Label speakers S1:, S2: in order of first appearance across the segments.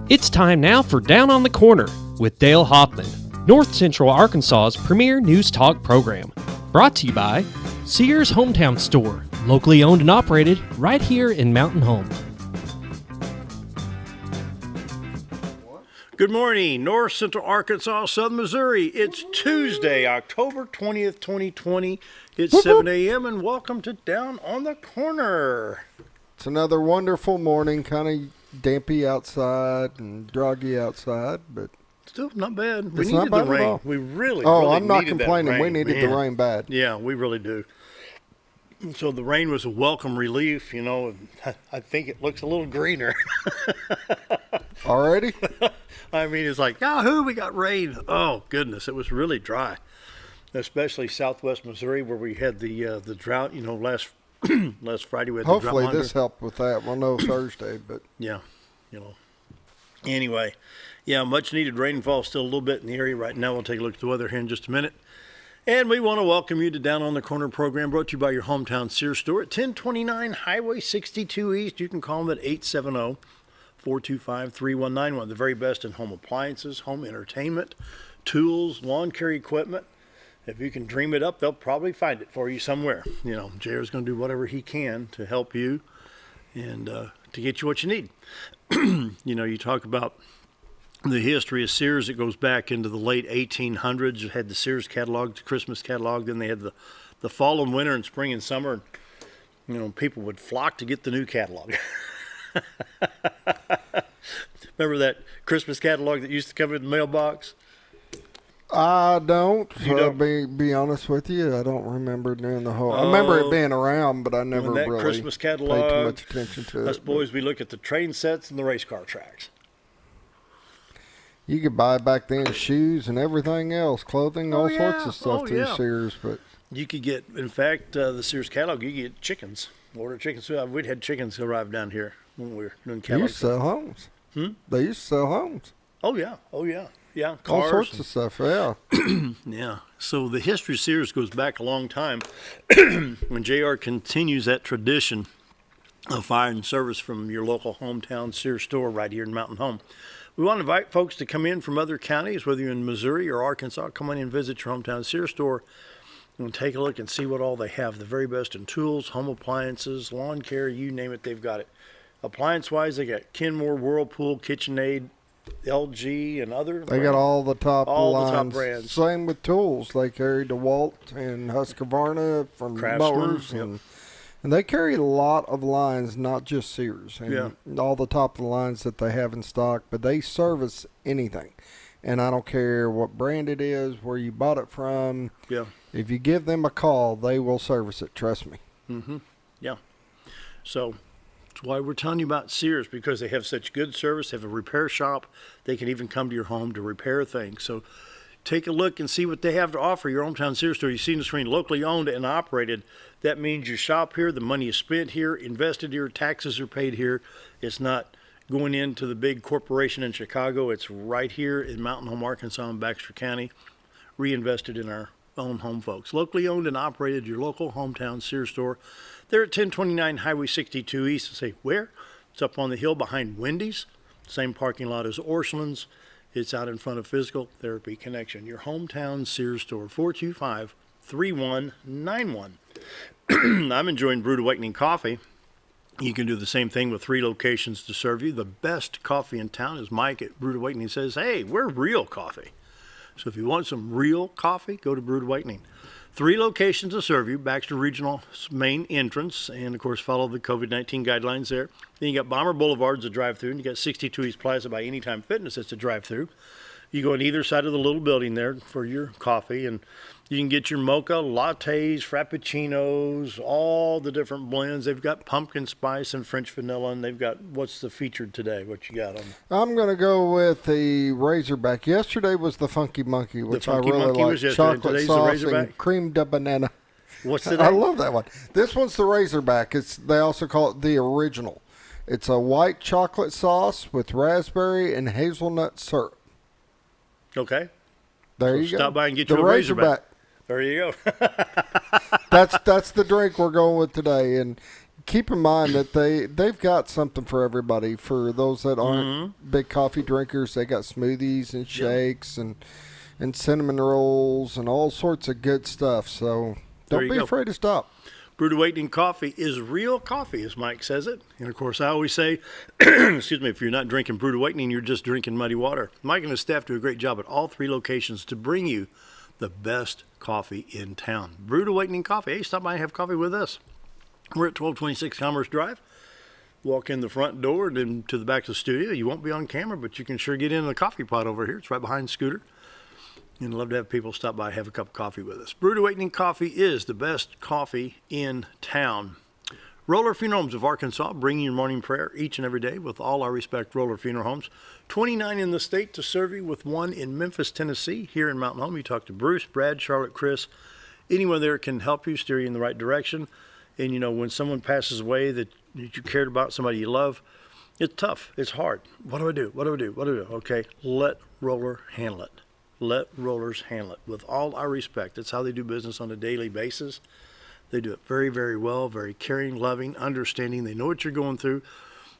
S1: It's time now for Down on the Corner with Dale Hoffman, North Central Arkansas's premier news talk program. Brought to you by Sears Hometown Store, locally owned and operated right here in Mountain Home.
S2: Good morning, North Central Arkansas, Southern Missouri. It's Tuesday, October 20th, 2020. It's 7 a.m. and welcome to Down on the Corner.
S3: It's another wonderful morning, kind of dampy outside and druggy outside, but
S2: still not bad. We
S3: it's
S2: needed
S3: not bad
S2: the rain.
S3: at all.
S2: We really
S3: I'm not
S2: needed
S3: complaining.
S2: That rain.
S3: We needed the rain bad.
S2: Yeah, we really do. So the rain was a welcome relief, you know. I think it looks a little greener.
S3: Already?
S2: I mean, it's like, yahoo, we got rain. Oh, goodness, it was really dry, especially southwest Missouri where we had the drought, you know, last Friday we had the drought.
S3: Hopefully this helped with that. We'll know Thursday, but.
S2: Yeah, you know. Anyway, yeah, much needed rainfall still a little bit in the area right now. We'll take a look at the weather here in just a minute. And we want to welcome you to Down on the Corner program brought to you by your hometown Sears store at 1029 Highway 62 East. You can call them at 870-425-3191. The very best in home appliances, home entertainment, tools, lawn care equipment. If you can dream it up, they'll probably find it for you somewhere. You know, JR's going to do whatever he can to help you and to get you what you need. You know, you talk about the history of Sears. It goes back into the late 1800s. You had the Sears catalog, the Christmas catalog. Then they had the fall and winter and spring and summer. You know, people would flock to get the new catalog. Remember that Christmas catalog that used to come in the mailbox?
S3: I don't.
S2: You don't?
S3: Be honest with you, I don't remember doing the whole. I remember it being around, but I never
S2: that
S3: really
S2: Christmas
S3: paid
S2: catalog,
S3: too much attention to
S2: us
S3: it.
S2: boys, we look at the train sets and the race car tracks.
S3: You could buy back then shoes and everything else, clothing, all sorts of stuff through Sears. But
S2: you could get, in fact, the Sears catalog. You could get chickens. Order chickens. We'd had chickens arrive down here when we were doing
S3: they
S2: catalog.
S3: used to sell homes. They used to sell homes.
S2: Oh yeah. Yeah, cars.
S3: All sorts of stuff, yeah.
S2: Yeah. So the history of Sears goes back a long time. When JR continues that tradition of fire and service from your local hometown Sears store right here in Mountain Home. We want to invite folks to come in from other counties, whether you're in Missouri or Arkansas. Come on in and visit your hometown Sears store and take a look and see what all they have. The very best in tools, home appliances, lawn care, you name it, they've got it. Appliance-wise, they got Kenmore, Whirlpool, KitchenAid, LG, and other
S3: They got all the top lines.
S2: the top brands.
S3: Same with tools. They carry DeWalt and Husqvarna from mowers, and they carry a lot of lines, not just Sears. And all the top of the lines that they have in stock, but they service anything. And I don't care what brand it is, where you bought it from.
S2: Yeah.
S3: If you give them a call, they will service it. Trust me.
S2: Mm-hmm. Yeah. So that's why we're telling you about Sears, because they have such good service. They have a repair shop. They can even come to your home to repair things. So take a look and see what they have to offer. Your hometown Sears store. You see the screen, locally owned and operated. That means you shop here, the money is spent here, invested here, taxes are paid here. It's not going into the big corporation in Chicago. It's right here in Mountain Home, Arkansas, in Baxter County, reinvested in our own home folks. Locally owned and operated, your local hometown Sears store. They're at 1029 Highway 62 East. Say, where? It's up on the hill behind Wendy's. Same parking lot as Orscheln's. It's out in front of Physical Therapy Connection. Your hometown Sears store, 425-3191. I'm enjoying Brewed Awakening coffee. You can do the same thing with 3 locations to serve you. The best coffee in town is Mike at Brewed Awakening says, hey, we're real coffee. So if you want some real coffee, go to Brewed Awakening. 3 locations to serve you, Baxter Regional's main entrance, and of course follow the COVID-19 guidelines there. Then you got Bomber Boulevard's a drive-through, and you got 62 East Plaza by Anytime Fitness, it's a drive-through. You go on either side of the little building there for your coffee, and you can get your mocha, lattes, frappuccinos, all the different blends. They've got pumpkin spice and French vanilla, and they've got, what's the featured today? What you got on?
S3: I'm going to go with the Razorback. Yesterday was the Funky Monkey, which I really like. Chocolate
S2: Today's
S3: sauce and cream de banana.
S2: What's today?
S3: I love that one. This one's the Razorback. They also call it the original. It's a white chocolate sauce with raspberry and hazelnut syrup.
S2: Okay.
S3: There you go.
S2: Stop by and get you a Razorback. There you go.
S3: That's the drink we're going with today. And keep in mind that they've got something for everybody. For those that aren't big coffee drinkers, they got smoothies and shakes and cinnamon rolls and all sorts of good stuff. So don't be afraid to stop.
S2: Brewed Awakening coffee is real coffee, as Mike says it. And, of course, I always say, excuse me, if you're not drinking Brewed Awakening, you're just drinking muddy water. Mike and his staff do a great job at all 3 locations to bring you the best coffee in town. Brewed Awakening coffee. Hey, stop by and have coffee with us. We're at 1226 Commerce Drive. Walk in the front door and then to the back of the studio. You won't be on camera, but you can sure get in the coffee pot over here. It's right behind Scooter. And I'd love to have people stop by and have a cup of coffee with us. Brewed Awakening coffee is the best coffee in town. Roller Funeral Homes of Arkansas, bringing your morning prayer each and every day. With all our respect, Roller Funeral Homes. 29 in the state to serve you, with 1 in Memphis, Tennessee. Here in Mountain Home, you talk to Bruce, Brad, Charlotte, Chris. Anyone there can help you, steer you in the right direction. And, you know, when someone passes away that you cared about, somebody you love, it's tough. It's hard. What do I do? What do I do? What do I do? Okay, let Roller handle it. Let Rollers handle it. With all our respect, that's how they do business on a daily basis. They do it very, very well, very caring, loving, understanding. They know what you're going through,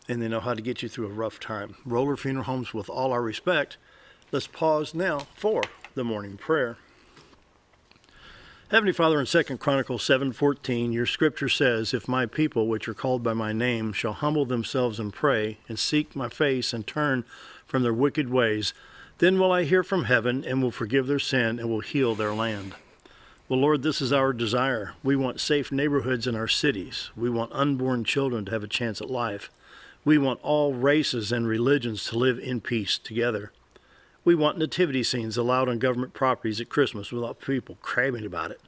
S2: and they know how to get you through a rough time. Roller Funeral Homes, with all our respect. Let's pause now for the morning prayer. Heavenly Father, in 2 Chronicles 7:14, your scripture says, if my people, which are called by my name, shall humble themselves and pray, and seek my face and turn from their wicked ways, then will I hear from heaven and will forgive their sin and will heal their land. Well, Lord, this is our desire. We want safe neighborhoods in our cities. We want unborn children to have a chance at life. We want all races and religions to live in peace together. We want nativity scenes allowed on government properties at Christmas without people craving about it.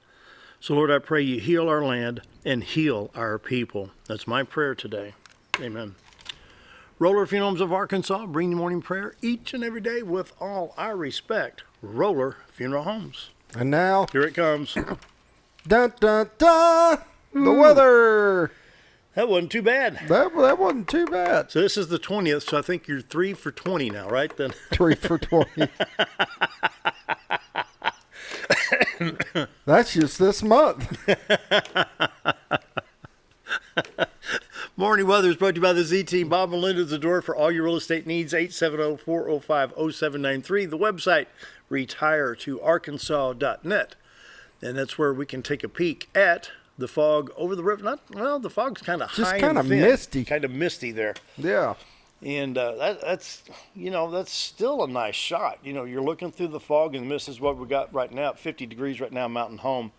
S2: So, Lord, I pray you heal our land and heal our people. That's my prayer today. Amen. Roller Funeral Homes of Arkansas, bring the morning prayer each and every day with all our respect. Roller Funeral Homes.
S3: And now,
S2: here it comes.
S3: Dun, dun, dun, the weather.
S2: That wasn't too bad.
S3: That wasn't too bad.
S2: So this is the 20th, so I think you're 3 for 20 now, right? Then
S3: 3 for 20. That's just this month.
S2: Morning weather is brought to you by the Z-Team. Bob and Linda's the door for all your real estate needs. 870-405-0793. The website, retiretoarkansas.net. And that's where we can take a peek at the fog over the river. The fog's kind of high and thin.
S3: Just kind of misty.
S2: Kind of misty there.
S3: Yeah.
S2: And that's still a nice shot. You know, you're looking through the fog, and this is what we got right now, 50 degrees right now, Mountain Home.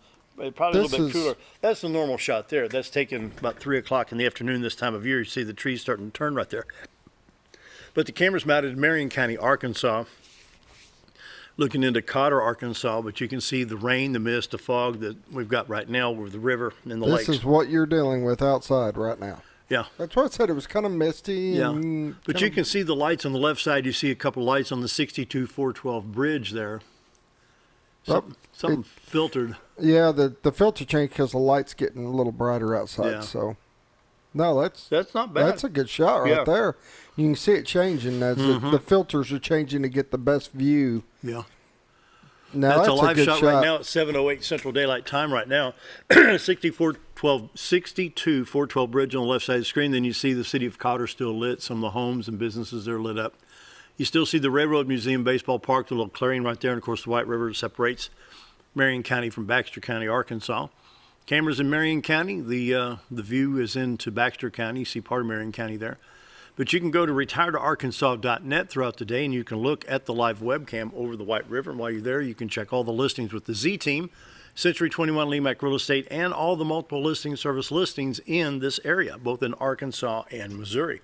S2: Probably a little bit cooler. That's the normal shot there. That's taken about 3 o'clock in the afternoon this time of year. You see the trees starting to turn right there. But the camera's mounted in Marion County, Arkansas, looking into Cotter, Arkansas. But you can see the rain, the mist, the fog that we've got right now over the river and the lakes.
S3: This is what you're dealing with outside right now.
S2: Yeah.
S3: That's what I said. It was kind of misty.
S2: Yeah. But you can see the lights on the left side. You see a couple of lights on the 62-412 bridge there. Something filtered.
S3: Yeah, the filter changed because the light's getting a little brighter outside. Yeah. So, no, that's
S2: not bad.
S3: That's a good shot right there. You can see it changing as the filters are changing to get the best view.
S2: Yeah.
S3: Now
S2: that's a live shot right now at 7:08 Central Daylight Time right now. 62-412 bridge on the left side of the screen. Then you see the city of Cotter still lit. Some of the homes and businesses are lit up. You still see the Railroad Museum Baseball Park, the little clearing right there, and of course the White River separates Marion County from Baxter County, Arkansas. Cameras in Marion County. The view is into Baxter County. You see part of Marion County there. But you can go to retiretoarkansas.net throughout the day, and you can look at the live webcam over the White River. And while you're there, you can check all the listings with the Z-Team, Century 21 Lemac Real Estate, and all the multiple listing service listings in this area, both in Arkansas and Missouri.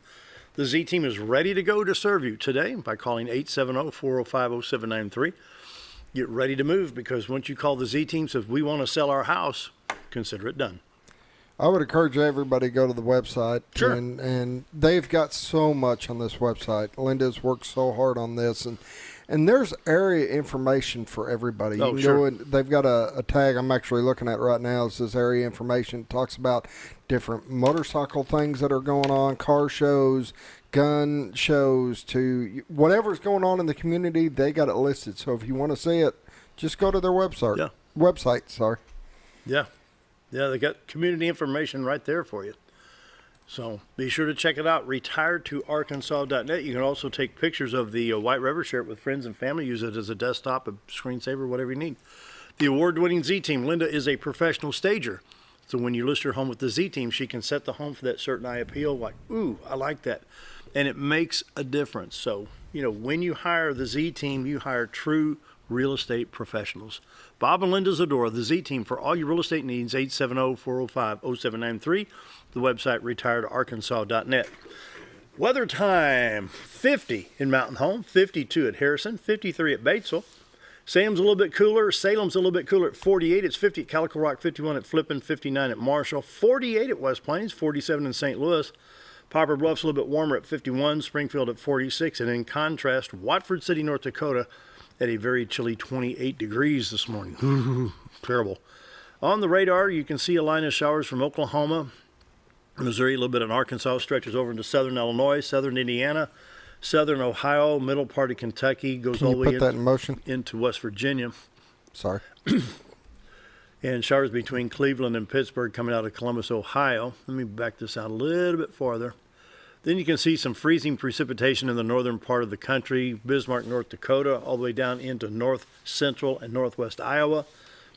S2: The Z-Team is ready to go to serve you today by calling 870-405-0793. Get ready to move, because once you call the Z-Team, says we want to sell our house, consider it done.
S3: I would encourage everybody to go to the website.
S2: Sure.
S3: And they've got so much on this website. Linda's worked so hard on this. And there's area information for everybody.
S2: Oh, sure.
S3: They've got a tag I'm actually looking at right now. It says area information. It talks about different motorcycle things that are going on, car shows, gun shows, to whatever's going on in the community. They got it listed. So if you want to see it, just go to their website.
S2: Yeah.
S3: Website, sorry.
S2: Yeah. Yeah, they got community information right there for you. So be sure to check it out, retiredtoarkansas.net. You can also take pictures of the White River, share it with friends and family, use it as a desktop, a screensaver, whatever you need. The award-winning Z-Team. Linda is a professional stager. So when you list her home with the Z-Team, she can set the home for that certain eye appeal, like, ooh, I like that. And it makes a difference. So, when you hire the Z-Team, you hire true real estate professionals. Bob and Linda Zadora, the Z-Team, for all your real estate needs, 870-405-0793. The website, retiredarkansas.net. Weather time, 50 in Mountain Home, 52 at Harrison, 53 at Batesville. Salem's a little bit cooler. Salem's a little bit cooler at 48. It's 50 at Calico Rock, 51 at Flippin, 59 at Marshall, 48 at West Plains, 47 in St. Louis. Poplar Bluff's a little bit warmer at 51, Springfield at 46, and in contrast, Watford City, North Dakota at a very chilly 28 degrees this morning. Terrible. On the radar, you can see a line of showers from Oklahoma, Missouri, a little bit in Arkansas, stretches over into southern Illinois, southern Indiana, southern Ohio, middle part of Kentucky, goes all the way into West Virginia.
S3: Sorry.
S2: And showers between Cleveland and Pittsburgh coming out of Columbus, Ohio. Let me back this out a little bit farther. Then you can see some freezing precipitation in the northern part of the country, Bismarck, North Dakota, all the way down into north central and northwest Iowa,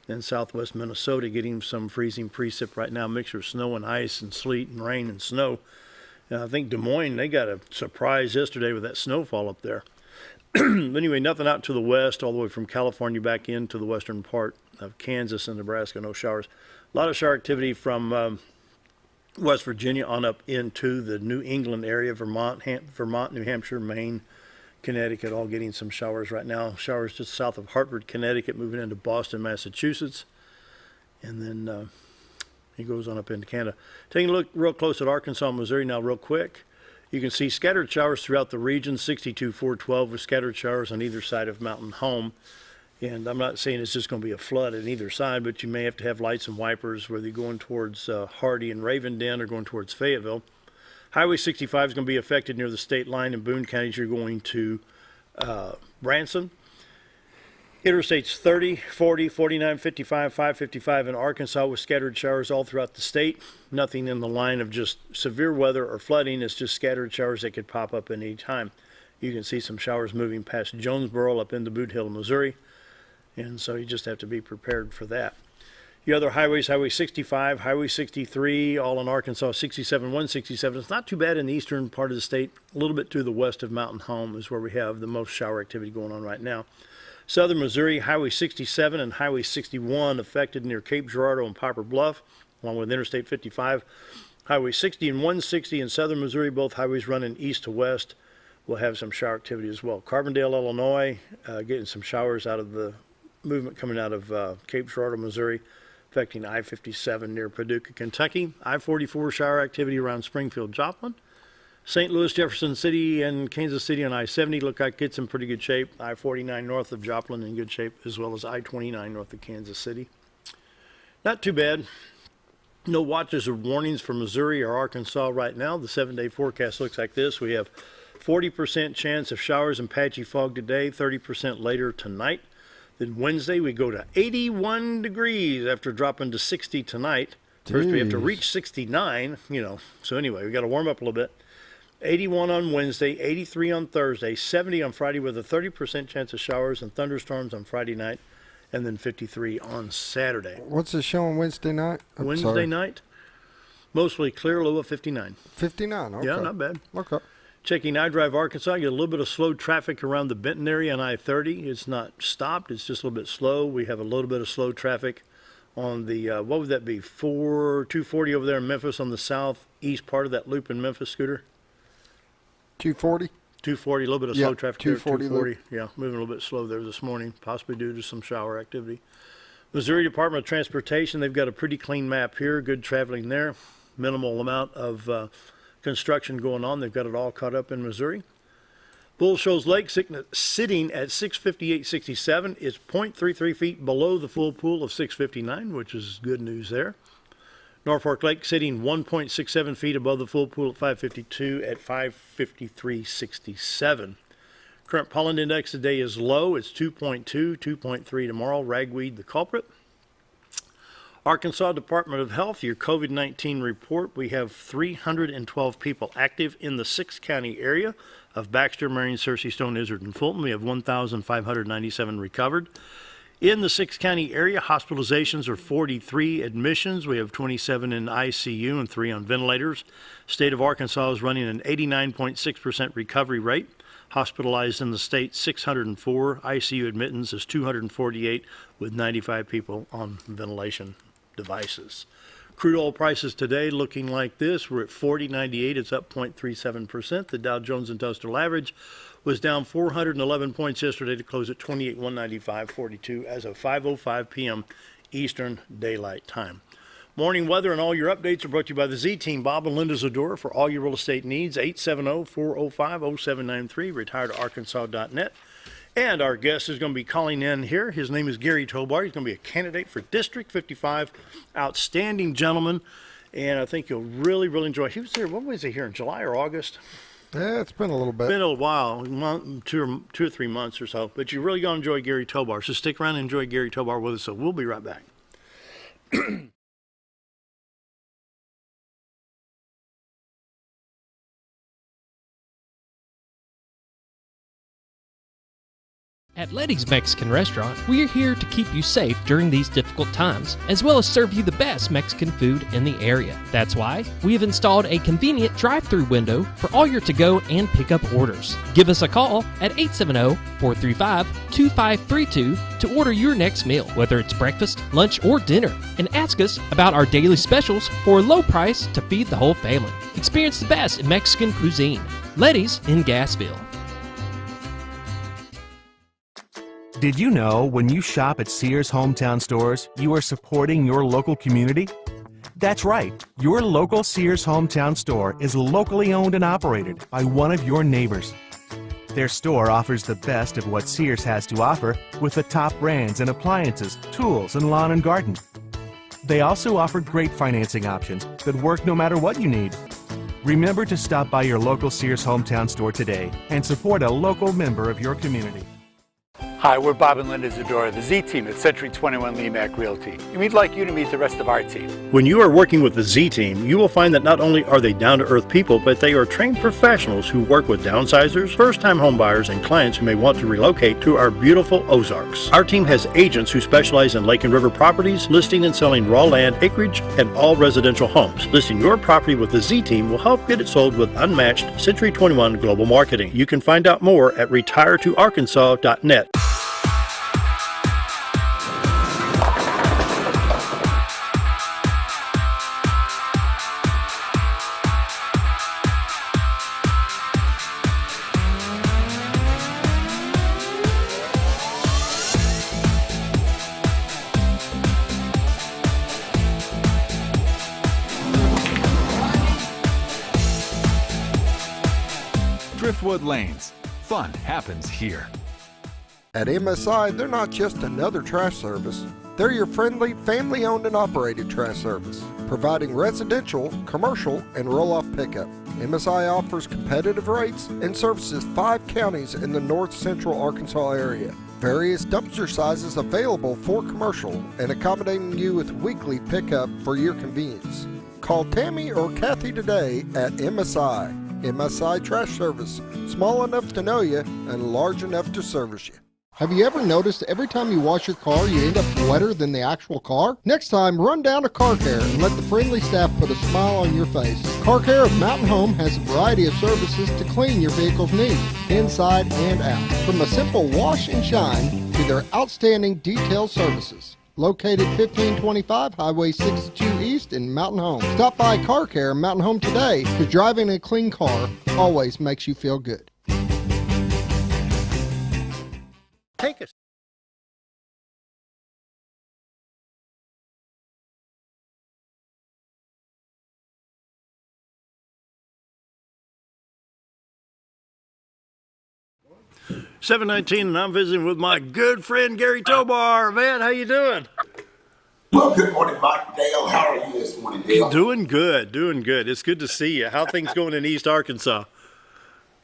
S2: and southwest Minnesota, getting some freezing precip right now, mixture of snow and ice and sleet and rain and snow. And I think Des Moines, they got a surprise yesterday with that snowfall up there. Anyway, nothing out to the west, all the way from California back into the western part of Kansas and Nebraska, no showers. A lot of shower activity from West Virginia on up into the New England area, Vermont, New Hampshire, Maine, Connecticut, all getting some showers right now. Showers just south of Hartford, Connecticut, moving into Boston, Massachusetts. And then he goes on up into Canada. Taking a look real close at Arkansas, Missouri now real quick. You can see scattered showers throughout the region, 62-412 with scattered showers on either side of Mountain Home. And I'm not saying it's just going to be a flood on either side, but you may have to have lights and wipers whether you're going towards Hardy and Ravenden or going towards Fayetteville. Highway 65 is going to be affected near the state line in Boone County as you're going to Branson. Interstates 30, 40, 49, 55, 555 in Arkansas with scattered showers all throughout the state. Nothing in the line of just severe weather or flooding. It's just scattered showers that could pop up at any time. You can see some showers moving past Jonesboro up into Boot Hill, Missouri. And so you just have to be prepared for that. The other highways, Highway 65, Highway 63, all in Arkansas, 67, 167. It's not too bad in the eastern part of the state. A little bit to the west of Mountain Home is where we have the most shower activity going on right now. Southern Missouri, Highway 67 and Highway 61 affected near Cape Girardeau and Poplar Bluff, along with Interstate 55. Highway 60 and 160 in Southern Missouri, both highways running east to west, will have some shower activity as well. Carbondale, Illinois, getting some showers out of the movement coming out of Cape Girardeau, Missouri, affecting I-57 near Paducah, Kentucky. I-44 shower activity around Springfield, Joplin. St. Louis, Jefferson City, and Kansas City on I-70 look like it's in pretty good shape. I-49 north of Joplin in good shape, as well as I-29 north of Kansas City. Not too bad. No watches or warnings for Missouri or Arkansas right now. The 7-day forecast looks like this. We have 40% chance of showers and patchy fog today, 30% later tonight. Then Wednesday, we go to 81 degrees after dropping to 60 tonight. First, we have to reach 69, So anyway, we got to warm up a little bit. 81 on Wednesday, 83 on Thursday, 70 on Friday with a 30% chance of showers and thunderstorms on Friday night, and then 53 on Saturday.
S3: What's the show on Wednesday night?
S2: Wednesday night, mostly clear, low of 59.
S3: 59, okay.
S2: Yeah, not bad.
S3: Okay.
S2: Checking I-Drive Arkansas, you get a little bit of slow traffic around the Benton area on I-30. It's not stopped, it's just a little bit slow. We have a little bit of slow traffic on the, what would that be, 240 over there in Memphis on the southeast part of that loop in Memphis, Scooter?
S3: 240?
S2: 240, a little bit of slow traffic
S3: 240
S2: there. 240, yeah, moving a little bit slow there this morning, possibly due to some shower activity. Missouri Department of Transportation, they've got a pretty clean map here, good traveling there, minimal amount of construction going on. They've got it all caught up in Missouri. Bull Shoals Lake sitting at 658.67 is 0.33 feet below the full pool of 659, which is good news there. Norfolk Lake sitting 1.67 feet above the full pool at 552 at 553.67. Current pollen index today is low. It's 2.2, 2.3 tomorrow. Ragweed the culprit. Arkansas Department of Health, your COVID-19 report. We have 312 people active in the 6-county area of Baxter, Marion, Searcy, Stone, Izard, and Fulton. We have 1,597 recovered. In the 6-county area, hospitalizations are 43 admissions. We have 27 in ICU and 3 on ventilators. State of Arkansas is running an 89.6% recovery rate. Hospitalized in the state, 604. ICU admittance is 248 with 95 people on ventilation devices. Crude oil prices today looking like this. We're at $40.98. It's up 0.37%. The Dow Jones Industrial Average was down 411 points yesterday to close at 28,195.42 as of 5:05 p.m. Eastern Daylight Time. Morning weather and all your updates are brought to you by the Z-Team, Bob and Linda Zadora, for all your real estate needs. 870-405-0793, retiredarkansas.net. And our guest is going to be calling in here. His name is Gary Tobar. He's going to be a candidate for District 55. Outstanding gentleman. And I think you'll really, really enjoy it. He was here, what was he here, in July or August?
S3: Yeah, it's been a little bit.
S2: Been a while, two or 3 months or so. But you're really going to enjoy Gary Tobar. So stick around and enjoy Gary Tobar with us. So we'll be right back.
S1: At Letty's Mexican Restaurant, we're here to keep you safe during these difficult times, as well as serve you the best Mexican food in the area. That's why we have installed a convenient drive-through window for all your to-go and pick-up orders. Give us a call at 870-435-2532 to order your next meal, whether it's breakfast, lunch, or dinner, and ask us about our daily specials for a low price to feed the whole family. Experience the best in Mexican cuisine. Letty's in Gassville.
S4: Did you know when you shop at Sears Hometown Stores, you are supporting your local community? That's right. Your local Sears Hometown Store is locally owned and operated by one of your neighbors. Their store offers the best of what Sears has to offer with the top brands and appliances, tools, and lawn and garden. They also offer great financing options that work no matter what you need. Remember to stop by your local Sears Hometown Store today and support a local member of your community.
S5: Hi, we're Bob and Linda Zadora, the Z-Team at Century 21 Lemac Realty. And we'd like you to meet the rest of our team.
S2: When you are working with the Z-Team, you will find that not only are they down-to-earth people, but they are trained professionals who work with downsizers, first-time homebuyers, and clients who may want to relocate to our beautiful Ozarks. Our team has agents who specialize in lake and river properties, listing and selling raw land, acreage, and all residential homes. Listing your property with the Z-Team will help get it sold with unmatched Century 21 global marketing. You can find out more at retiretoarkansas.net.
S6: Driftwood Lanes. Fun happens here.
S3: At MSI, they're not just another trash service. They're your friendly, family-owned and operated trash service, providing residential, commercial, and roll-off pickup. MSI offers competitive rates and services 5 counties in the north central Arkansas area. Various dumpster sizes available for commercial and accommodating you with weekly pickup for your convenience. Call Tammy or Kathy today at MSI. MSI Trash Service, small enough to know you and large enough to service you. Have you ever noticed every time you wash your car, you end up wetter than the actual car? Next time, run down to Car Care and let the friendly staff put a smile on your face. Car Care of Mountain Home has a variety of services to clean your vehicle's needs, inside and out. From a simple wash and shine to their outstanding detailed services. Located 1525 Highway 62 East in Mountain Home. Stop by Car Care Mountain Home today, because driving a clean car always makes you feel good.
S2: Take us. $7:19, and I'm visiting with my good friend Gary Tobar. Man, how you doing?
S7: Well, good morning, Mike. Dale, how are you this morning, Dale?
S2: Doing good, doing good. It's good to see you. How things going in East Arkansas?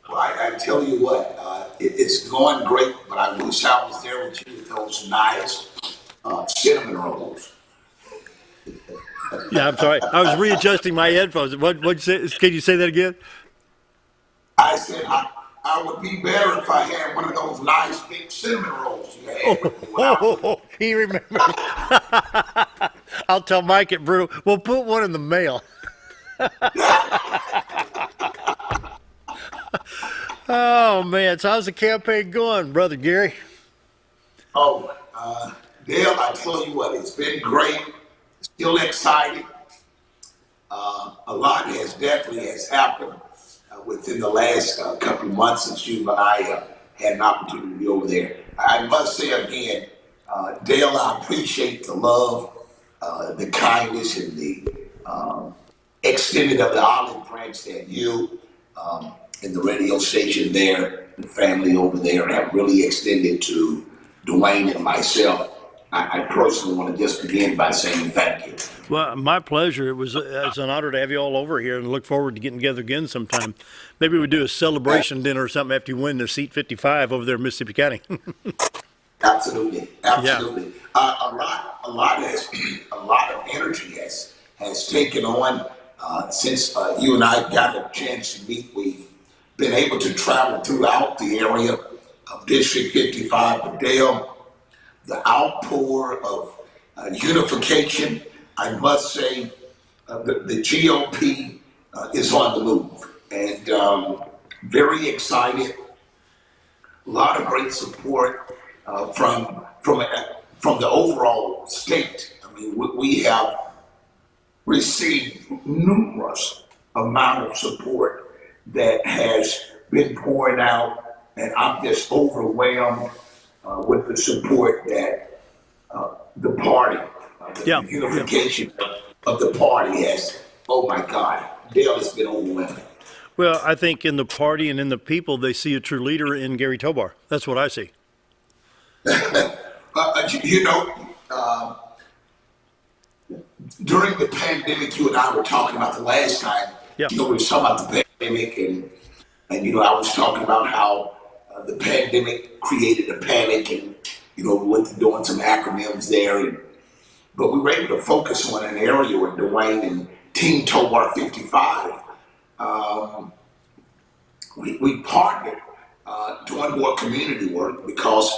S7: Well, I tell you what, it's going great, but I wish I was there with you with those nice cinnamon rolls.
S2: Yeah, I'm sorry. I was readjusting my headphones. Can you say that again?
S7: I said I would be better if I had one of those nice big cinnamon rolls you had with me when I was.
S2: He remembers. I'll tell Mike at Brew. We'll put one in the mail. Oh man, so how's the campaign going, Brother Gary?
S7: Oh, Dale, I tell you what, it's been great. Still excited. A lot has happened within the last couple of months since you and I had an opportunity to be over there. I must say again, Dale, I appreciate the love, the kindness, and the extended of the olive branch that you and the radio station there, the family over there, have really extended to Dwayne and myself. I personally want to just begin by saying thank you.
S2: Well, my pleasure. It's an honor to have you all over here, and look forward to getting together again sometime. Maybe we do a celebration dinner or something after you win the seat 55 over there in Mississippi County.
S7: Absolutely.
S2: Yeah.
S7: A lot of energy has taken on since you and I got a chance to meet. We've been able to travel throughout the area of District 55. But Dale, the outpour of unification, I must say, the GOP is on the move, and very excited. A lot of great support from the overall state. I mean, we have received numerous amount of support that has been pouring out, and I'm just overwhelmed with the support that the party, the unification of the party has. Oh my God, Dale, has been overwhelming.
S2: Well, I think in the party and in the people, they see a true leader in Gary Tobar. That's what I see.
S7: During the pandemic, you and I were talking about the last time.
S2: Yeah.
S7: We were talking about the pandemic, and I was talking about how the pandemic created a panic, and we went to doing some acronyms there, but we were able to focus on an area where Dwayne and Team Tobar 55, we partnered doing more community work, because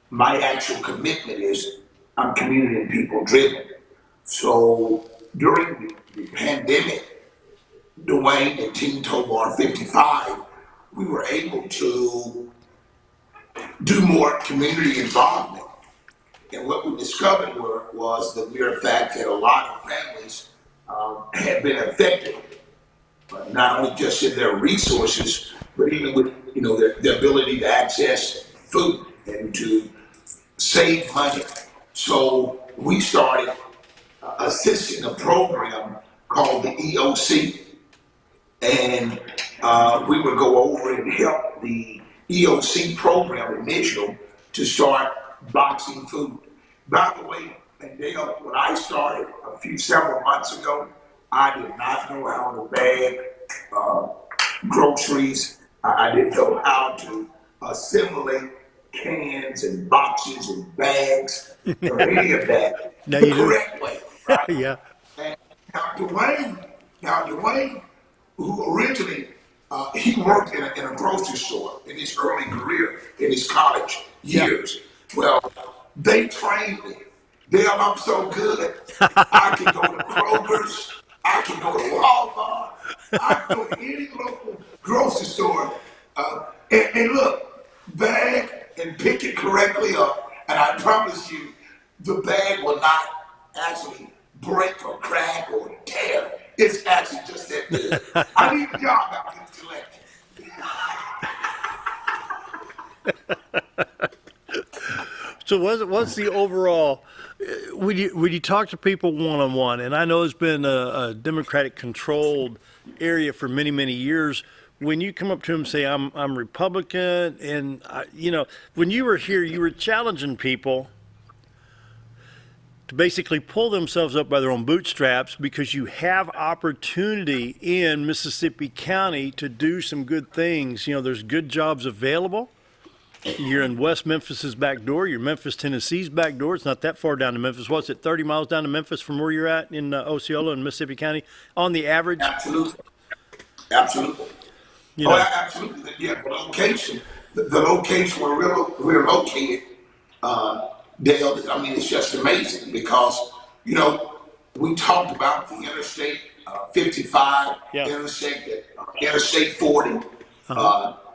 S7: my actual commitment is I'm community and people driven. So during the pandemic, Dwayne and Team Tobar 55, we were able to do more community involvement. And what we discovered was the mere fact that a lot of families had been affected, not only just in their resources, but even with their ability to access food and to save money. So we started assisting a program called the EOC, and we would go over and help the EOC program initial to start boxing food. By the way, and Dale, when I started several months ago, I did not know how to bag groceries. I didn't know how to assimilate cans and boxes and bags or any of that
S2: No,
S7: the
S2: you do.
S7: correct way. Right?
S2: Yeah.
S7: And Dwayne, who originally he worked in a grocery store in his early career, in his college years. Well, they trained me. Dale, I'm so good. I can go to Kroger's. I can go to Walmart. I can go to any local grocery store and look, bag and pick it correctly up. And I promise you, the bag will not actually break or crack or tear. It's actually just that good. I need a job out in selection.
S2: So what's the overall, when you talk to people one-on-one, and I know it's been a Democratic-controlled area for many, many years, when you come up to them and say, I'm Republican, and, when you were here, you were challenging people to basically pull themselves up by their own bootstraps, because you have opportunity in Mississippi County to do some good things. There's good jobs available. You're in West Memphis's back door. You're Memphis, Tennessee's back door. It's not that far down to Memphis. What's it, 30 miles down to Memphis from where you're at in Osceola and Mississippi County on the average?
S7: Absolutely. Absolutely.
S2: You know,
S7: Absolutely. Yeah, the location where we're located, Dale, I mean, it's just amazing because, we talked about the Interstate 55, Interstate 40,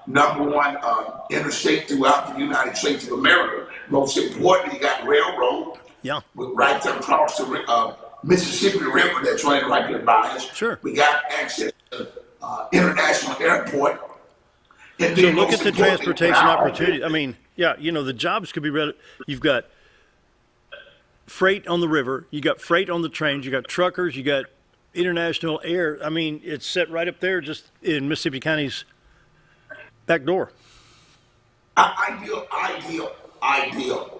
S7: number one interstate throughout the United States of America. Most importantly, you got railroad.
S2: Yeah.
S7: Right there across the Mississippi River that's running right there by us.
S2: Sure.
S7: We got access to international airport. And
S2: so look at the transportation opportunity. I mean, the jobs could be you've got freight on the river, you got freight on the trains, you got truckers, you got international air. I mean, it's set right up there just in Mississippi County's back door.
S7: Ideal.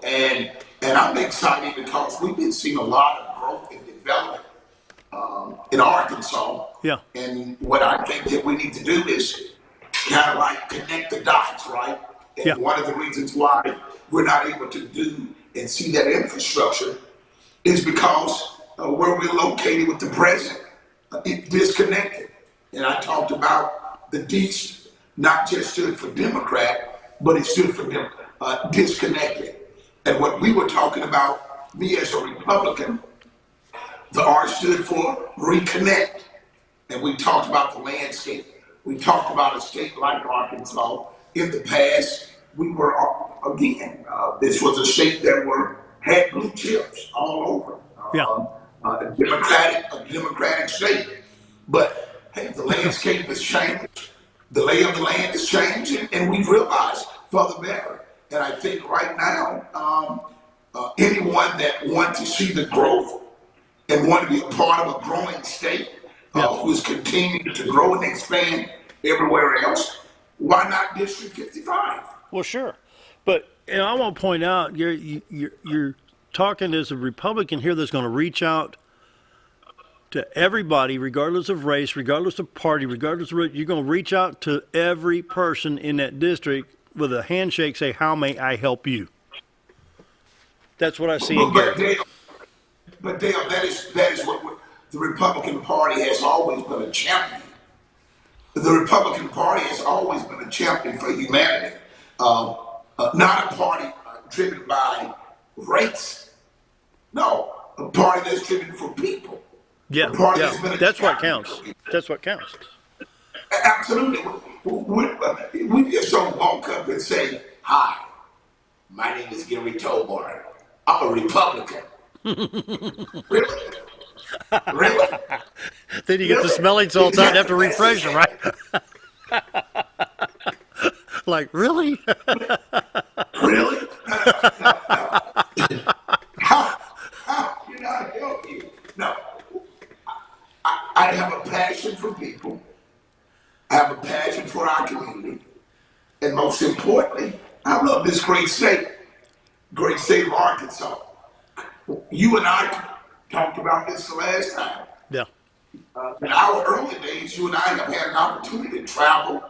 S7: And I'm excited because we've been seeing a lot of growth and development in Arkansas.
S2: Yeah.
S7: And what I think that we need to do is kind of like connect the dots, right? And one of the reasons why we're not able to do and see that infrastructure is because where we're located with the president, it's disconnected. And I talked about the D not just stood for Democrat, but it stood for disconnected. And what we were talking about, me as a Republican, the R stood for reconnect. And we talked about the landscape. We talked about a state like Arkansas. In the past, we were, again, this was a state that had blue chips all over. A democratic state. But, hey, the landscape has changed. The lay of the land is changing, and we've realized for the better. And I think right now, anyone that wants to see the growth and want to be a part of a growing state who is continuing to grow and expand everywhere else, why not District 55?
S2: Well, sure. But I want to point out, you're talking as a Republican here that's going to reach out to everybody, regardless of race, regardless of party, regardless of you're going to reach out to every person in that district with a handshake, say, how may I help you? That's what I see in Gary.
S7: But Dale, that is what the Republican Party has always been a champion. The Republican Party has always been a champion for humanity. Not a party driven by race. No, a party that's driven for people.
S2: That's what counts. That's what counts.
S7: Absolutely. We just don't walk up and say, hi, my name is Gary Tobar. I'm a Republican. Really? Really?
S2: Then you get the smelling salts out and have to refresh them, right? Like, really?
S7: Really? How can I help you? No. I have a passion for people. I have a passion for our community. And most importantly, I love this great state of Arkansas. You and I talked about this the last time.
S2: Yeah.
S7: In our early days, you and I have had an opportunity to travel,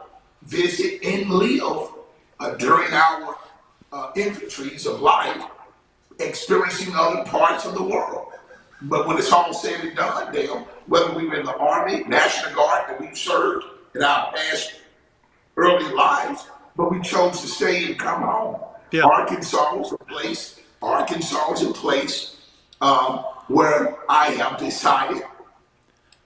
S7: visit, and live during our infantries of life, experiencing other parts of the world. But when it's all said and done, Dale, whether we were in the Army, National Guard, that we've served in our past early lives, but we chose to stay and come home. Yeah. Arkansas is a place where I have decided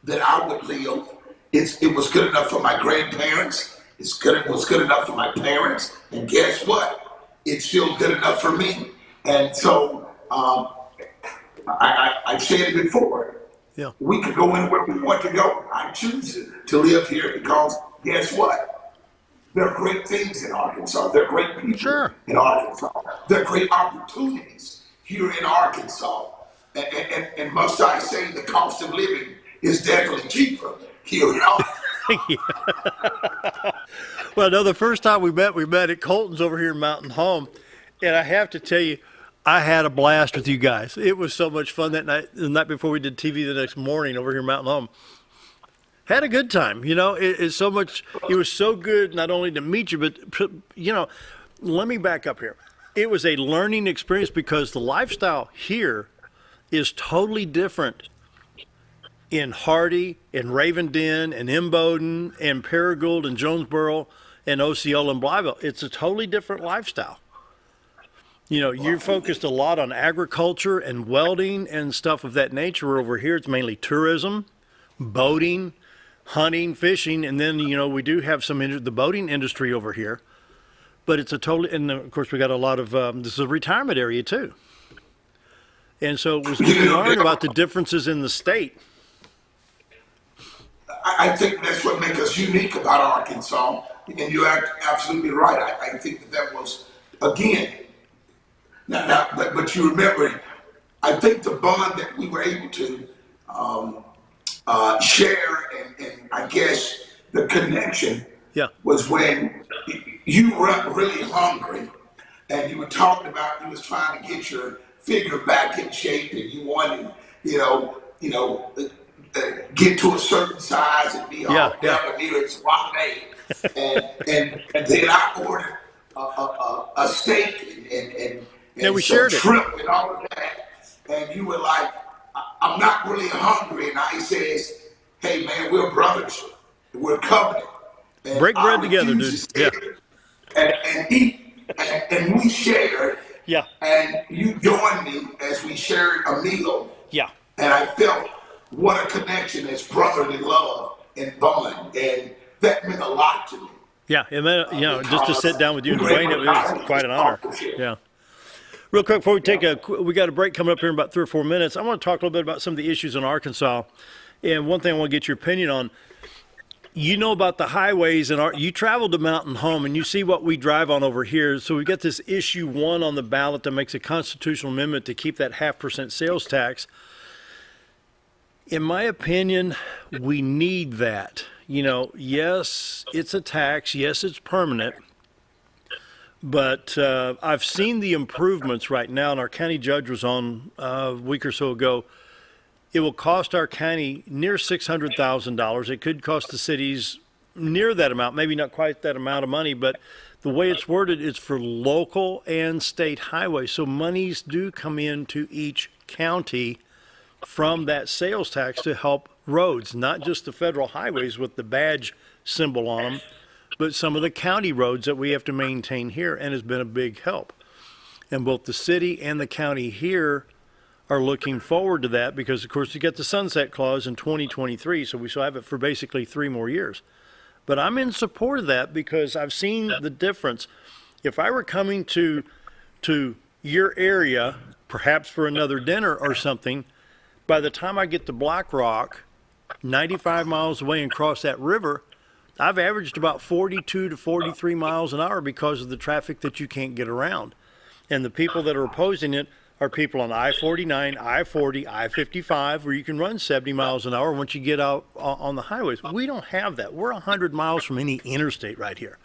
S7: that I would live. It was good enough for my grandparents. It was good enough for my parents. And guess what? It's still good enough for me. And so I've said it before.
S2: Yeah.
S7: We could go anywhere we want to go. I choose to live here because guess what? There are great things in Arkansas. There are great people in Arkansas. There are great opportunities here in Arkansas. And must I say, the cost of living is definitely cheaper here in Arkansas.
S2: Well, no, the first time we met at Colton's over here in Mountain Home. And I have to tell you, I had a blast with you guys. It was so much fun that night, the night before we did TV the next morning over here in Mountain Home. Had a good time. It's so much, it was so good not only to meet you, but, let me back up here. It was a learning experience because the lifestyle here is totally different in Hardy and Ravenden and Imboden and Paragould and Jonesboro and Osceola and Blytheville. It's a totally different lifestyle. You know, you're focused a lot on agriculture and welding and stuff of that nature. Over here, it's mainly tourism, boating, hunting, fishing, and then, you know, we do have some the boating industry over here. But it's a totally, and of course, we got a lot of, this is a retirement area too. And so it was good to learn about the differences in the state.
S7: I think that's what makes us unique about Arkansas, and you're absolutely right. I think that was, again, but you remember, I think the bond that we were able to share and I guess the connection was when you were really hungry and you were talking about you was trying to get your figure back in shape and you wanted, get to a certain size and be all down near its suave. And then I ordered a steak and
S2: we
S7: some
S2: shared
S7: shrimp and all of that. And you were like, I'm not really hungry. And I says, hey man, we're brothers. We're covenant. And
S2: break bread together, dude. Yeah.
S7: And eat. And we shared.
S2: Yeah.
S7: And you joined me as we shared a meal.
S2: Yeah.
S7: And I felt what a connection as brotherly love and bond. And that meant a lot to me.
S2: Yeah. And then, just to sit down with you and Dwayne, it was quite an honor. Yeah. Real quick, before we got a break coming up here in about 3 or 4 minutes. I want to talk a little bit about some of the issues in Arkansas. And one thing I want to get your opinion on, you know about the highways and you travel to Mountain Home and you see what we drive on over here. So we've got this issue 1 on the ballot that makes a constitutional amendment to keep that 0.5% sales tax. In my opinion, we need that. Yes, it's a tax. Yes, it's permanent. But I've seen the improvements right now, and our county judge was on a week or so ago. It will cost our county near $600,000. It could cost the cities near that amount, maybe not quite that amount of money, but the way it's worded is for local and state highways. So monies do come into each county from that sales tax to help roads, not just the federal highways with the badge symbol on them, but some of the county roads that we have to maintain here, and has been a big help. And both the city and the county here are looking forward to that because, of course, you get the sunset clause in 2023, so we still have it for basically 3 more years. But I'm in support of that because I've seen the difference. If I were coming to your area, perhaps for another dinner or something, by the time I get to Black Rock, 95 miles away and cross that river, I've averaged about 42 to 43 miles an hour because of the traffic that you can't get around. And the people that are opposing it are people on I-49, I-40, I-55, where you can run 70 miles an hour once you get out on the highways. We don't have that. We're 100 miles from any interstate right here.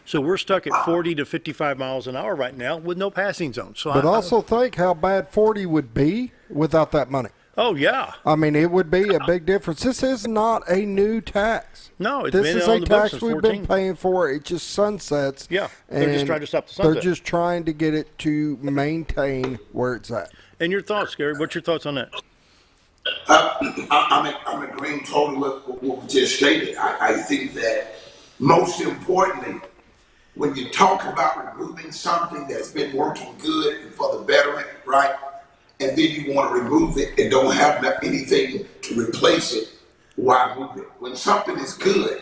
S2: So we're stuck at 40 to 55 miles an hour right now with no passing zones. So
S3: but also think how bad 40 would be without that money.
S2: Oh, yeah.
S3: I mean, it would be a big difference. This is not a new tax.
S2: No, it's
S3: this
S2: been
S3: is
S2: on
S3: a
S2: the books
S3: tax
S2: since
S3: we've
S2: 14.
S3: been paying for. It just sunsets.
S2: Yeah, they're just trying to stop the sunset.
S3: They're just trying to get it to maintain where it's at.
S2: And your thoughts, Gary? What's your thoughts on that?
S7: I'm agreeing totally with what we just stated. I think that most importantly, when you talk about removing something that's been working good and for the betterment, right? And then you want to remove it and don't have anything to replace it, why move it? When something is good,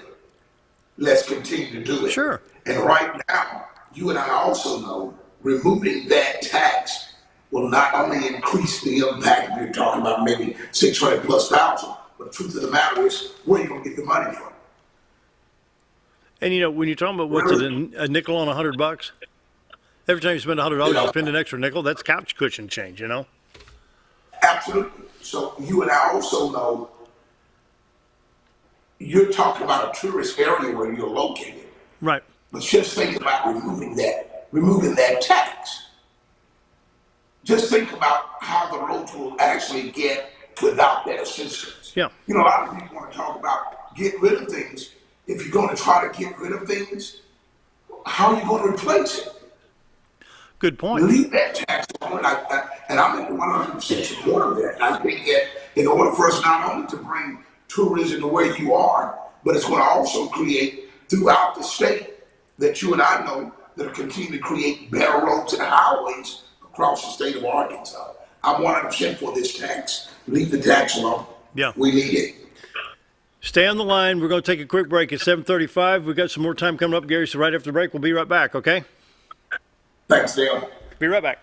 S7: let's continue to do it.
S2: Sure.
S7: And right now, you and I also know removing that tax will not only increase the impact, you're talking about maybe 600 plus thousand, but the truth of the matter is, where are you going to get the money from?
S2: And when you're talking about what's it, a nickel on $100, every time you spend $100, you spend an extra nickel. That's couch cushion change,
S7: Absolutely. So you and I also know you're talking about a tourist area where you're located.
S2: Right.
S7: But just think about removing that tax. Just think about how the roads will actually get without that assistance.
S2: Yeah.
S7: A lot of people want to talk about get rid of things. If you're going to try to get rid of things, how are you going to replace it?
S2: Good point.
S7: Leave that tax on, and I'm in 100% support of that. And I think that in order for us not only to bring tourism the way you are, but it's going to also create throughout the state that you and I know that will continue to create better roads and highways across the state of Arkansas. I'm 100% for this tax. Leave the tax alone.
S2: Yeah.
S7: We need it.
S2: Stay on the line. We're going to take a quick break at 7:35. We've got some more time coming up, Gary, so right after the break, we'll be right back, okay?
S7: Thanks, Dale.
S2: Be right back.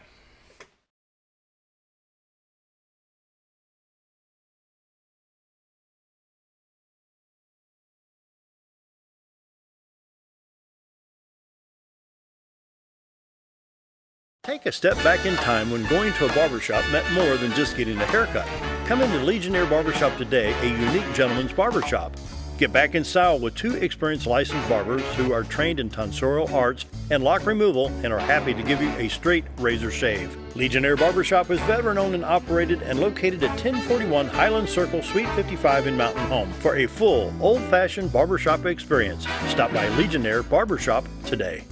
S2: Take a step back in time when going to a barbershop meant more than just getting a haircut. Come into Legionnaire Barbershop today, a unique gentleman's barbershop. Get back in style with 2 experienced licensed barbers who are trained in tonsorial arts and lock removal and are happy to give you a straight razor shave. Legionnaire Barbershop is veteran-owned and operated and located at 1041 Highland Circle, Suite 55 in Mountain Home. For a full, old-fashioned barbershop experience, stop by Legionnaire Barbershop today.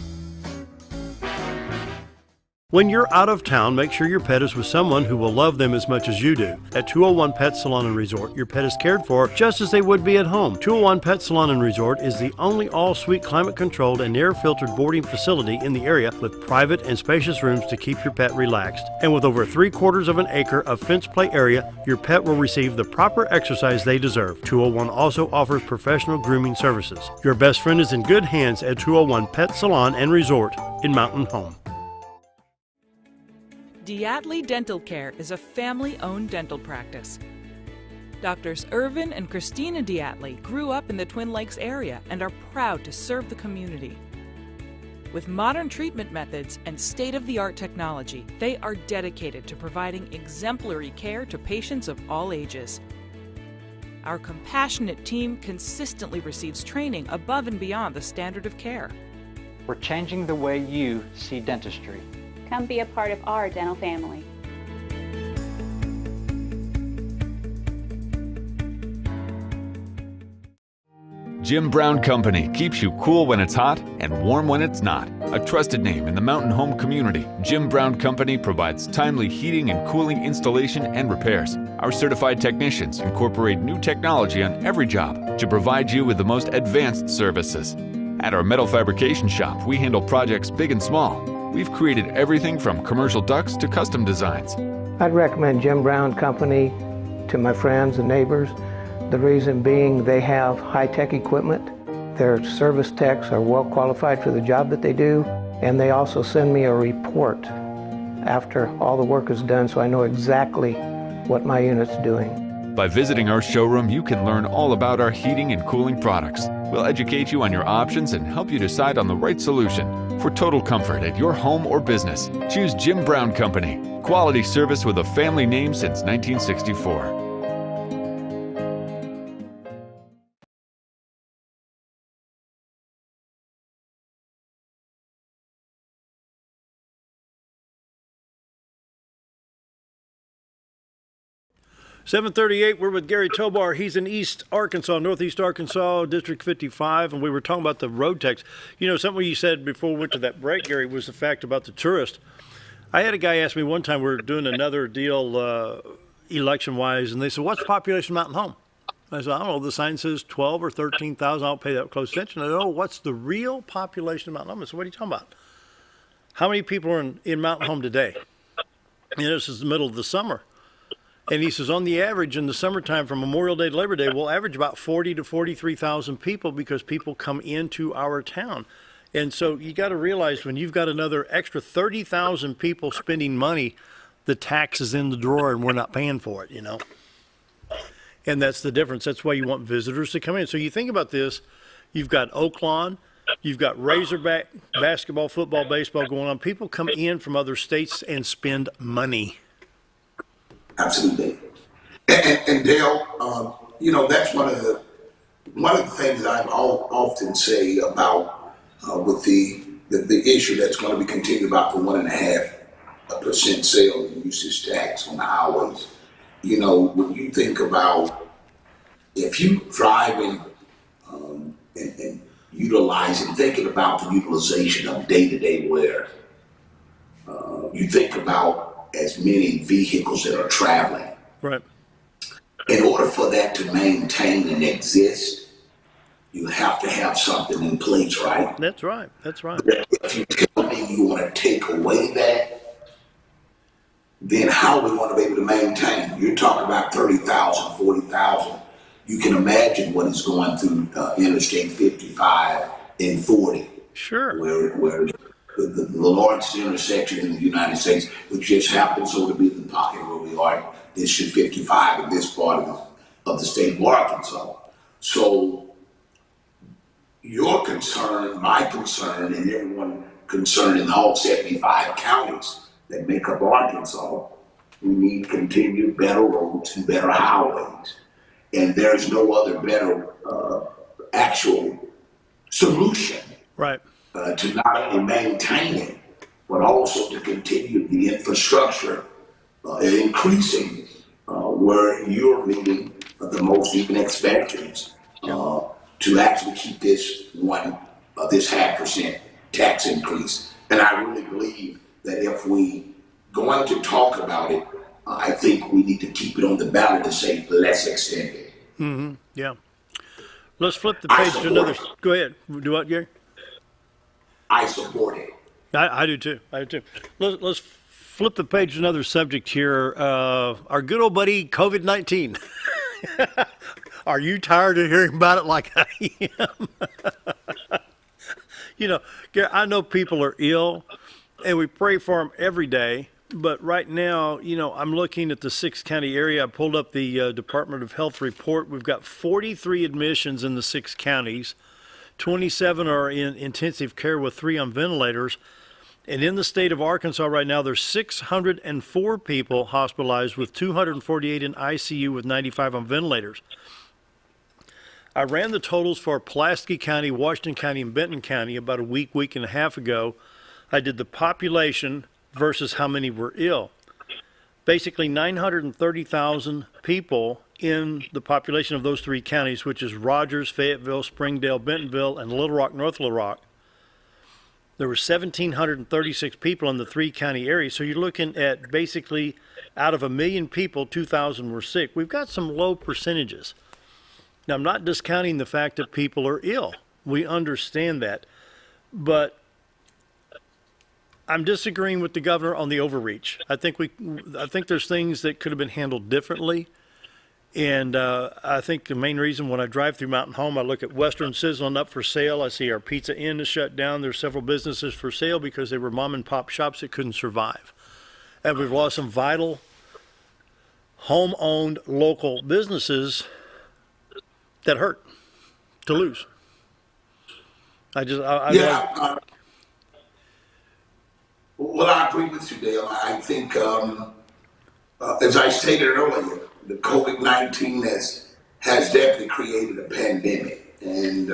S2: When you're out of town, make sure your pet is with someone who will love them as much as you do. At 201 Pet Salon and Resort, your pet is cared for just as they would be at home. 201 Pet Salon and Resort is the only all-suite climate-controlled and air-filtered boarding facility in the area with private and spacious rooms to keep your pet relaxed. And with over 3/4 of an acre of fenced play area, your pet will receive the proper exercise they deserve. 201 also offers professional grooming services. Your best friend is in good hands at 201 Pet Salon and Resort in Mountain Home.
S8: Diatley Dental Care is a family-owned dental practice. Doctors Irvin and Christina Diatley grew up in the Twin Lakes area and are proud to serve the community. With modern treatment methods and state-of-the-art technology, they are dedicated to providing exemplary care to patients of all ages. Our compassionate team consistently receives training above and beyond the standard of care.
S9: We're changing the way you see dentistry.
S10: Come be a part of our dental family.
S6: Jim Brown Company keeps you cool when it's hot and warm when it's not. A trusted name in the mountain home community, Jim Brown Company provides timely heating and cooling installation and repairs. Our certified technicians incorporate new technology on every job to provide you with the most advanced services. At our metal fabrication shop, we handle projects big and small. We've created everything from commercial ducts to custom designs.
S11: I'd recommend Jim Brown Company to my friends and neighbors. The reason being they have high-tech equipment. Their service techs are well qualified for the job that they do, and they also send me a report after all the work is done so I know exactly what my unit's doing.
S6: By visiting our showroom, you can learn all about our heating and cooling products. We'll educate you on your options and help you decide on the right solution. For total comfort at your home or business, choose Jim Brown Company. Quality service with a family name since 1964.
S2: .738, we're with Gary Tobar. He's in East Arkansas, Northeast Arkansas, District 55, and we were talking about the road tax. You know, something you said before we went to that break, Gary, was the fact about the tourist. I had a guy ask me one time, we were doing another deal election-wise, and they said, what's the population of Mountain Home? I said, I don't know, the sign says 12 or 13,000. I don't pay that close attention. I said, oh, what's the real population of Mountain Home? I said, what are you talking about? How many people are in Mountain Home today? And this is the middle of the summer. And he says, on the average, in the summertime from Memorial Day to Labor Day, we'll average about 40 to 43,000 people because people come into our town. And so you got to realize when you've got another extra 30,000 people spending money, the tax is in the drawer and we're not paying for it, you know. And that's the difference. That's why you want visitors to come in. So you think about this, you've got Oaklawn, you've got Razorback, basketball, football, baseball going on. People come in from other states and spend money.
S7: Absolutely. And Dale, you know, that's one of the things I often say about with the issue that's going to be continued about the 1.5% sales and usage tax on the highways. You know, when you think about if you driving and utilizing, thinking about the utilization of day-to-day wear, you think about as many vehicles that are traveling.
S2: Right.
S7: In order for that to maintain and exist, you have to have something in place, right?
S2: That's right. That's right.
S7: If you tell me you want to take away that, then how are we going to be able to maintain? You're talking about 30,000, 40,000. You can imagine what is going through Interstate 55 and 40.
S2: Sure.
S7: Where the largest intersection in the United States, which just happens so to be the pocket where we are, District 55 in this part of the state of Arkansas. So your concern, my concern, and everyone concerned in all 75 counties that make up Arkansas, we need continued better roads and better highways. And there's no other better actual solution,
S2: right,
S7: to not only maintain it, but also to continue the infrastructure increasing where you're meeting the most even expansions to actually keep this this 0.5% tax increase. And I really believe that if we going to talk about it, I think we need to keep it on the ballot and say, let's extend it.
S2: Mm-hmm. Yeah. Let's flip the page to another. Go ahead. Do what, Gary?
S7: I support it.
S2: I do too. I do too. Let's flip the page to another subject here. Our good old buddy COVID-19. Are you tired of hearing about it like I am? You know, Gary, I know people are ill, and we pray for them every day. But right now, you know, I'm looking at the 6-county area. I pulled up the Department of Health report. We've got 43 admissions in the 6 counties. 27 are in intensive care with 3 on ventilators. And in the state of Arkansas right now, there's 604 people hospitalized with 248 in ICU with 95 on ventilators. I ran the totals for Pulaski County, Washington County, and Benton County about a week and a half ago. I did the population versus how many were ill. Basically 930,000 people in the population of those 3 counties, which is Rogers, Fayetteville, Springdale, Bentonville, and Little Rock, North Little Rock. There were 1,736 people in the 3-county area. So you're looking at basically out of 1 million people, 2,000 were sick. We've got some low percentages. Now, I'm not discounting the fact that people are ill. We understand that. But I'm disagreeing with the governor on the overreach. I think there's things that could have been handled differently. And I think the main reason when I drive through Mountain Home, I look at Western Sizzling up for sale. I see our Pizza Inn is shut down. There's several businesses for sale because they were mom and pop shops that couldn't survive. And we've lost some vital home-owned local businesses that hurt to lose.
S7: Well, I agree with you, Dale. I think, as I stated earlier, the COVID-19 has definitely created a pandemic. And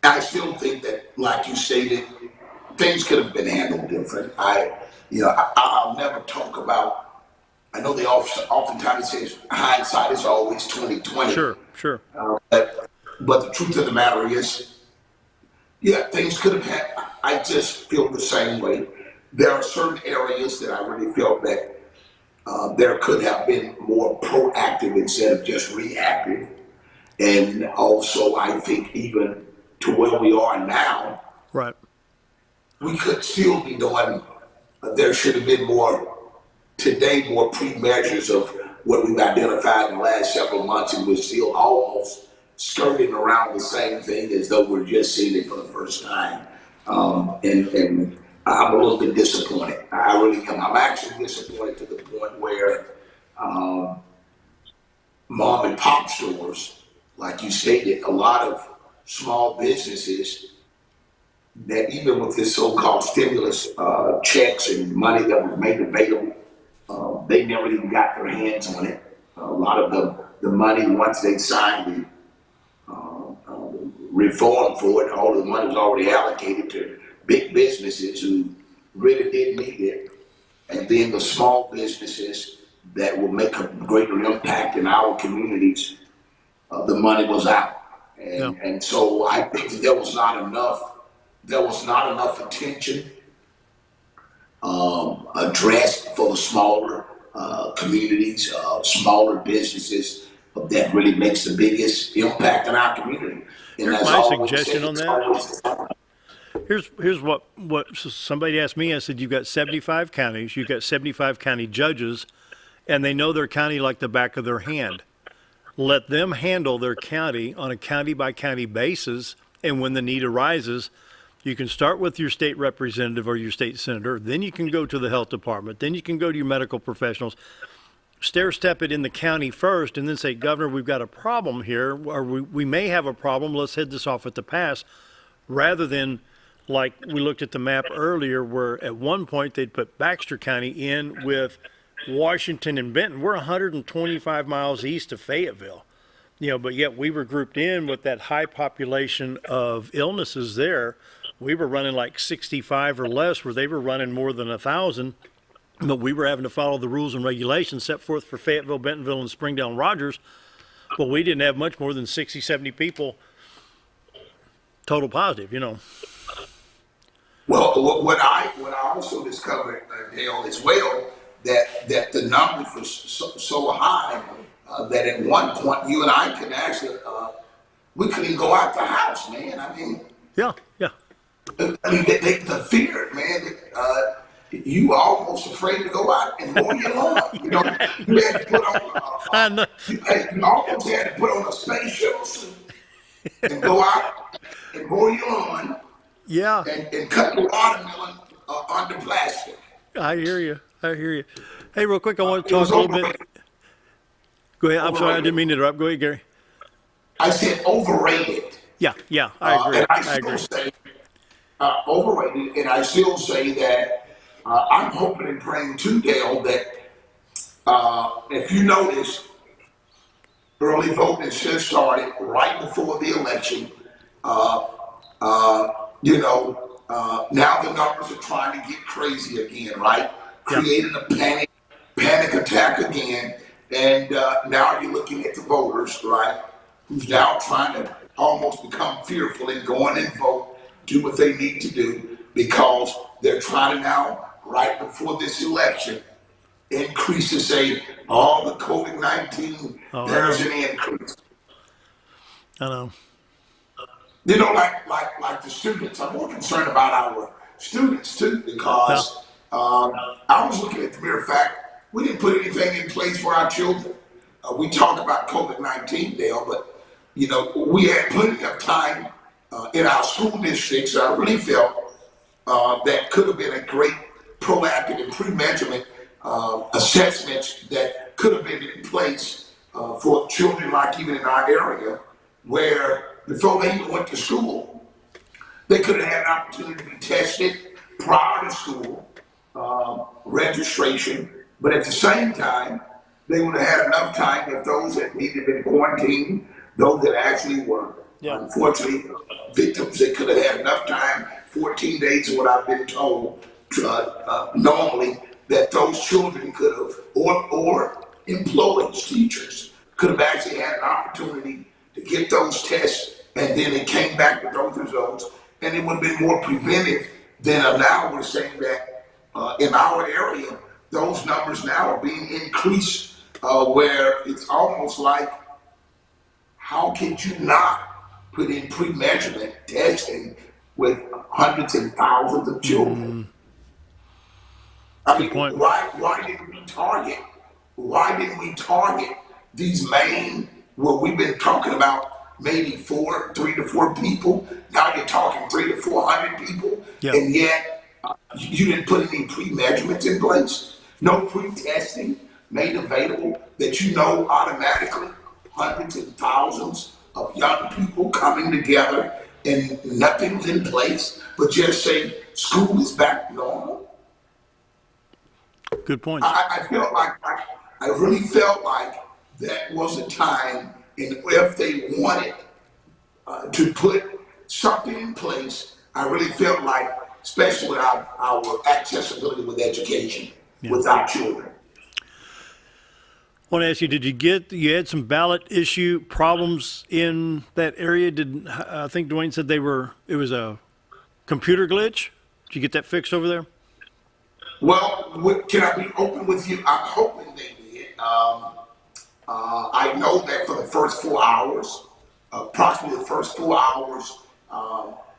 S7: I still think that, like you stated, things could have been handled different. I'll never talk about, I know they oftentimes say hindsight is always 20/20.
S2: Sure.
S7: But the truth of the matter is, yeah, things could have had, I just feel the same way. There are certain areas that I really felt that there could have been more proactive instead of just reactive. And also, I think even to where we are now,
S2: right,
S7: we could still be doing, there should have been more pre-measures of what we've identified in the last several months, and we're still almost skirting around the same thing as though we're just seeing it for the first time. And I'm a little bit disappointed. I really am. I'm actually disappointed to the point where mom and pop stores, like you stated, a lot of small businesses that even with this so-called stimulus checks and money that was made available, they never even got their hands on it. A lot of the money, once they signed the reform for it, all the money was already allocated to big businesses who really didn't need it. And then the small businesses that will make a greater impact in our communities, the money was out. And so I think that there was not enough there was not enough attention addressed for the smaller communities, smaller businesses that really makes the biggest impact in our community. And
S2: Here's my suggestion on that. Here's what somebody asked me. I said, you've got 75 counties, you've got 75 county judges, and they know their county like the back of their hand. Let them handle their county on a county-by-county basis, and when the need arises, you can start with your state representative or your state senator, then you can go to the health department, then you can go to your medical professionals, stair-step it in the county first, and then say, Governor, we've got a problem here, or we may have a problem, let's head this off at the pass, rather than, like we looked at the map earlier, where at one point they'd put Baxter County in with Washington and Benton. We're 125 miles east of Fayetteville, but yet we were grouped in with that high population of illnesses there. We were running like 65 or less, where they were running more than 1,000, but we were having to follow the rules and regulations set forth for Fayetteville, Bentonville, and Springdale and Rogers. Well, we didn't have much more than 60, 70 people total positive,
S7: Well, what I also discovered, Dale, as well, that the numbers were so high that at one point you and I could actually we couldn't even go out the house, man. I mean,
S2: yeah.
S7: I mean, the fear, man. You were almost afraid to go out and mow your lawn. You had to put on. You almost had to put on a space shuttle suit and go out and mow your lawn.
S2: Yeah.
S7: And cut the watermelon under plastic.
S2: I hear you. Hey, real quick, I want to talk a little bit. Go ahead. I'm sorry, I didn't mean to interrupt. Go ahead, Gary.
S7: I said overrated.
S2: Yeah, I agree.
S7: And I still say overrated, and I still say that I'm hoping and praying too, Dale, that if you notice, early voting should started right before the election. Now the numbers are trying to get crazy again, right? Creating a panic attack again. And now you're looking at the voters, right? Who's now trying to almost become fearful and go in and vote, do what they need to do, because they're trying to now, right before this election, increase to say, the COVID-19, there's an increase.
S2: I know.
S7: Like the students, I'm more concerned about our students too, because I was looking at the mere fact we didn't put anything in place for our children. We talk about COVID-19, Dale, but we had plenty of time in our school districts. I really felt that could have been a great proactive and pre-measurement assessments that could have been in place for children, like even in our area, where before they even went to school, they could have had an opportunity to be tested prior to school registration. But at the same time, they would have had enough time if those that needed to be quarantined, those that actually were, unfortunately, victims, they could have had enough time, 14 days is what I've been told, normally, that those children could have, or employees, teachers, could have actually had an opportunity to get those tests, and then it came back with those results, and it would have been more preventive than now we're saying that in our area, those numbers now are being increased where it's almost like, how could you not put in pre-measurement testing with hundreds and thousands of children? I mean, why didn't we target these main, where we've been talking about maybe 3 to 4 people, now you're talking 300 to 400 people, and yet you didn't put any pre-measurements in place? No pre-testing made available that automatically hundreds and thousands of young people coming together and nothing's in place, but just say school is back normal.
S2: Good point.
S7: I really felt like that was a time, and if they wanted to put something in place, I really felt like, especially with our accessibility with education, with our children.
S2: I want to ask you, you had some ballot issue problems in that area? I think Dwayne said it was a computer glitch? Did you get that fixed over there?
S7: Well, can I be open with you? I'm hoping they did. I know that for the first 4 hours, approximately the first 4 hours,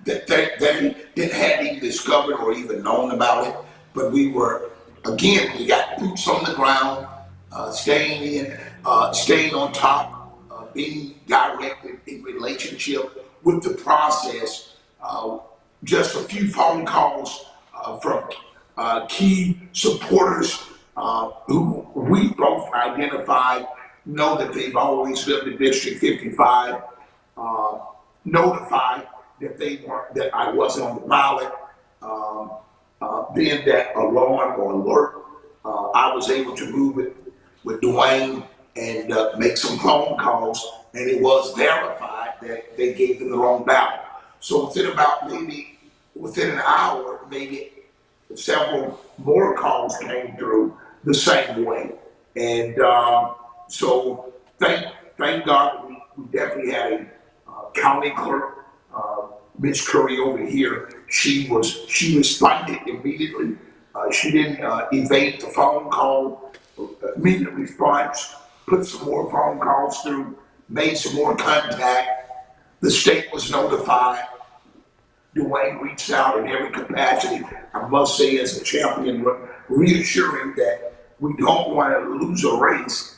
S7: that they hadn't even discovered or even known about it. But we got boots on the ground, staying on top, being directly in relationship with the process. Just a few phone calls from key supporters who we both identified, know that they've always lived in District 55, notified that I wasn't on the ballot, being that alarm or alert, I was able to move it with Dwayne and make some phone calls, and it was verified that they gave them the wrong ballot. So within an hour, maybe several more calls came through the same way. And so thank God we definitely had a county clerk, Miss Curry over here. She responded immediately. She didn't evade the phone call, immediate response, put some more phone calls through, made some more contact. The state was notified. Dwayne reached out in every capacity, I must say, as a champion, reassuring that we don't want to lose a race,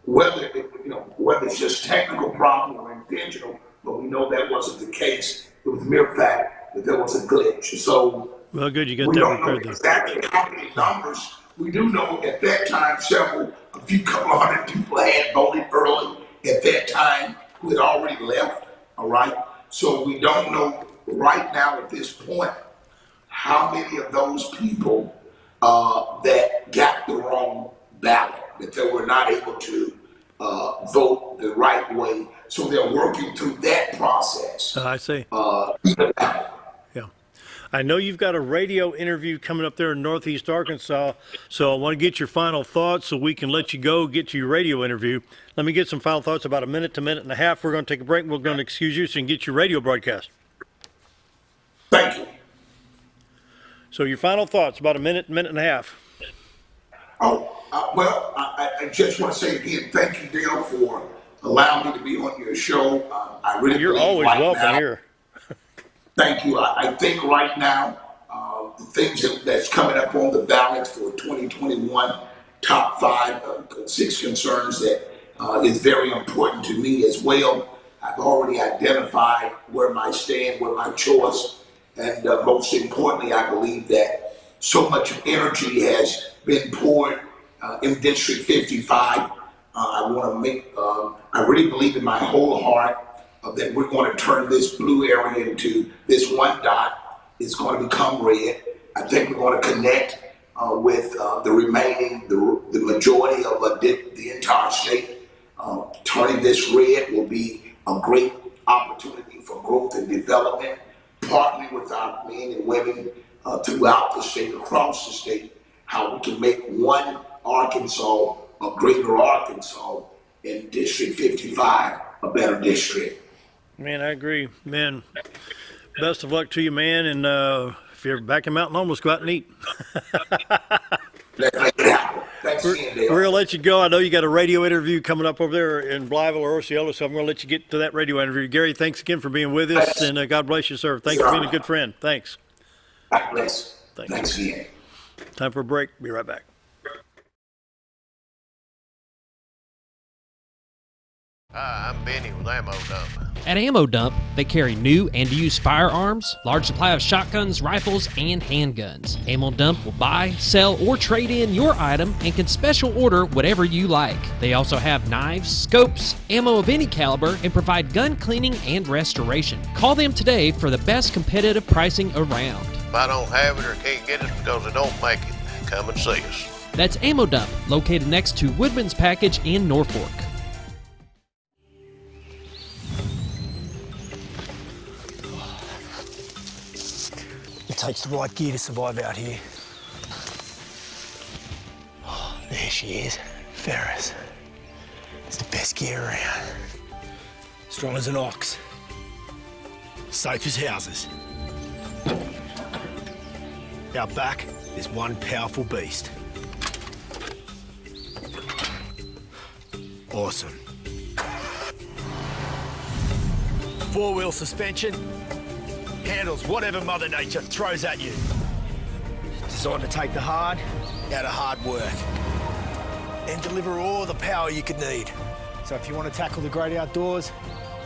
S7: whether it's just technical problem or intentional, but we know that wasn't the case. It was mere fact that there was a glitch. So
S2: well, good, you got
S7: we
S2: that
S7: don't know
S2: repaired.
S7: Exactly how many numbers. We do know at that time a couple of hundred people had voted early at that time who had already left. All right. So we don't know right now at this point how many of those people that got the wrong ballot, that they were not able to vote the right way. So they're working through that process.
S2: I see.
S7: Yeah.
S2: I know you've got a radio interview coming up there in Northeast Arkansas, so I want to get your final thoughts so we can let you go get to your radio interview. Let me get some final thoughts, about a minute to minute and a half. We're going to take a break and we're going to excuse you so you can get your radio broadcast.
S7: Thank you.
S2: So your final thoughts, about a minute and a half.
S7: I just want to say again, thank you, Dale, for allowing me to be on your show. I really
S2: You're always
S7: right
S2: welcome
S7: now,
S2: here.
S7: Thank you. I think right now, the things that's coming up on the ballot for 2021, top 6 concerns that is very important to me as well. I've already identified where my stand, where my choice, and most importantly, I believe that so much energy has been poured in District 55. I really believe in my whole heart that we're going to turn this blue area into this one dot. It's going to become red. I think we're going to connect with the remaining, the majority of the entire state. Turning this red will be a great opportunity for growth and development, partly with our men and women throughout the state, across the state, how we can make one Arkansas a greater Arkansas, in District 55 a better district.
S2: Man, I agree. Man, best of luck to you, man. And if you're back in Mountain Home, let's go out and eat.
S7: Thanks again,
S2: We're going to let you go. I know you got a radio interview coming up over there in Blytheville or Osceola, so I'm going to let you get to that radio interview. Gary, thanks again for being with us, and God bless you, sir. Thanks for being a good friend. Thanks.
S7: God bless.
S2: Thanks
S7: again.
S2: Time for a break. Be right back.
S12: Hi, I'm Benny with Ammo Dump.
S1: At Ammo Dump, they carry new and used firearms, large supply of shotguns, rifles, and handguns. Ammo Dump will buy, sell, or trade in your item and can special order whatever you like. They also have knives, scopes, ammo of any caliber, and provide gun cleaning and restoration. Call them today for the best competitive pricing around.
S12: If I don't have it or can't get it because I don't make it, come and see us. That's
S1: Ammo Dump, located next to Woodman's Package in Norfolk.
S13: It takes the right gear to survive out here. Oh, there she is, Ferris. It's the best gear around. Strong as an ox. Safe as houses. Our back is one powerful beast. Awesome. Four-wheel suspension handles whatever Mother Nature throws at you. Designed to take the hard out of hard work and deliver all the power you could need. So if you want to tackle the great outdoors,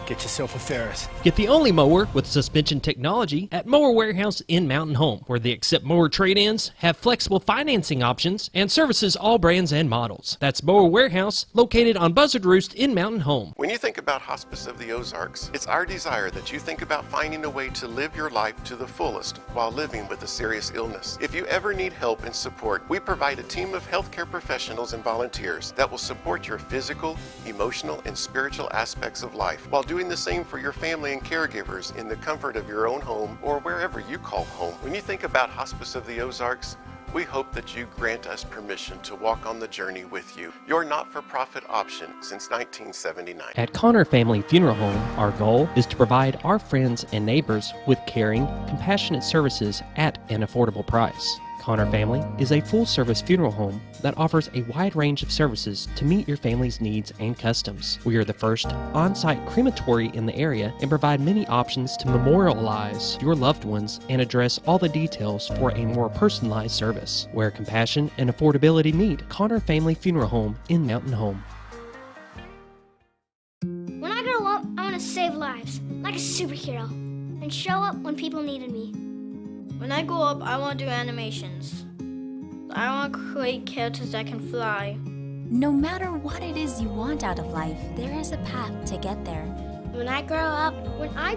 S13: get yourself a Ferris.
S1: Get the only mower with suspension technology at Mower Warehouse in Mountain Home, where they accept mower trade-ins, have flexible financing options, and services all brands and models. That's Mower Warehouse, located on Buzzard Roost in Mountain Home.
S14: When you think about Hospice of the Ozarks, it's our desire that you think about finding a way to live your life to the fullest while living with a serious illness. If you ever need help and support, we provide a team of healthcare professionals and volunteers that will support your physical, emotional, and spiritual aspects of life while doing the same for your family and caregivers in the comfort of your own home or wherever you call home. When you think about Hospice of the Ozarks, we hope that you grant us permission to walk on the journey with you. Your not-for-profit option since 1979.
S1: At Connor Family Funeral Home, our goal is to provide our friends and neighbors with caring, compassionate services at an affordable price. Connor Family is a full-service funeral home that offers a wide range of services to meet your family's needs and customs. We are the first on-site crematory in the area and provide many options to memorialize your loved ones and address all the details for a more personalized service. Where compassion and affordability meet, Connor Family Funeral Home in Mountain Home.
S15: When I grow up, I want to save lives, like a superhero, and show up when people needed me.
S16: When I grow up, I want to do animations. I want to create characters that can fly.
S17: No matter what it is you want out of life, there is a path to get there.
S15: When I grow up, I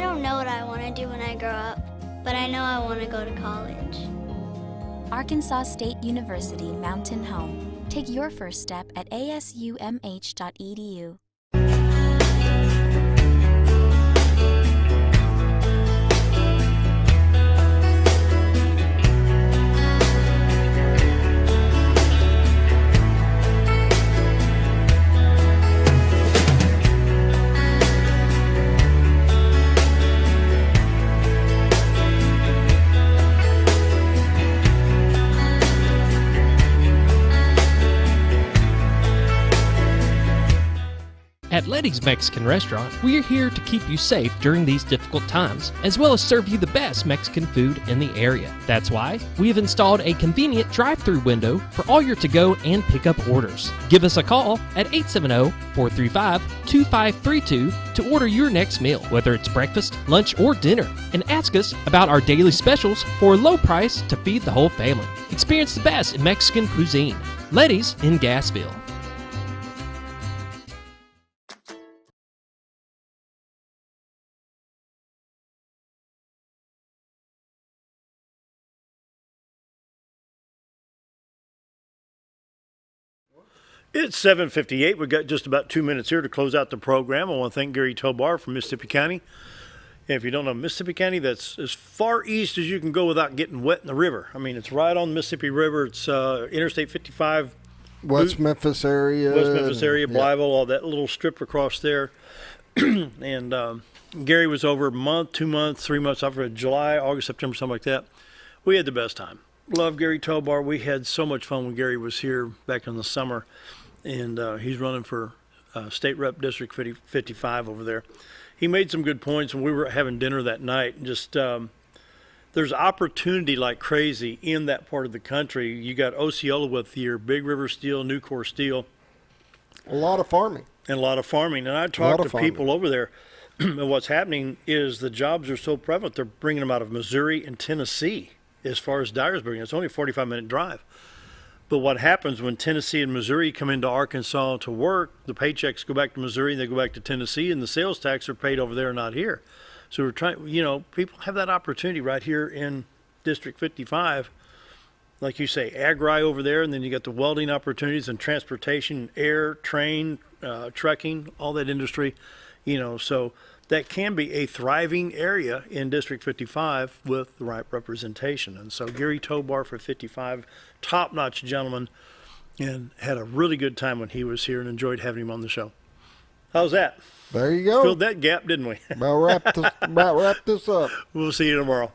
S15: don't know what I want to do when I grow up, but I know I want to go to college.
S17: Arkansas State University Mountain Home. Take your first step at asumh.edu.
S1: At Letty's Mexican Restaurant, we are here to keep you safe during these difficult times, as well as serve you the best Mexican food in the area. That's why we have installed a convenient drive-through window for all your to-go and pick-up orders. Give us a call at 870-435-2532 to order your next meal, whether it's breakfast, lunch, or dinner, and ask us about our daily specials for a low price to feed the whole family. Experience the best in Mexican cuisine. Letty's in Gassville.
S2: It's 7:58. We've got just about 2 minutes here to close out the program. I want to thank Gary Tobar from Mississippi County. And if you don't know Mississippi County, that's as far east as you can go without getting wet in the river. I mean, it's right on the Mississippi River. It's Interstate 55.
S3: West Memphis area.
S2: Blytheville, all that little strip across there. And Gary was over a month, 2 months, 3 months, over July, August, September, something like that. We had the best time. Love Gary Tobar. We had so much fun when Gary was here back in the summer. And he's running for State Rep District 55 over there. He made some good points when we were having dinner that night. Just there's opportunity like crazy in that part of the country. You got Osceola with your Big River Steel, Nucor Steel.
S3: A lot of farming.
S2: And I talked to people over there. And what's happening is the jobs are so prevalent, they're bringing them out of Missouri and Tennessee as far as Dyersburg. It's only a 45-minute drive. But what happens when Tennessee and Missouri come into Arkansas to work, the paychecks go back to Missouri and they go back to Tennessee, and the sales tax are paid over there, not here. So we're trying, people have that opportunity right here in District 55. Like you say, agri over there, and then you got the welding opportunities and transportation, air, train, trucking, all that industry, so that can be a thriving area in District 55 with the right representation. And so Gary Tobar for 55, top-notch gentleman, and had a really good time when he was here and enjoyed having him on the show. How's that?
S3: There you go.
S2: Filled that gap, didn't we?
S3: About wrap this up.
S2: We'll see you tomorrow.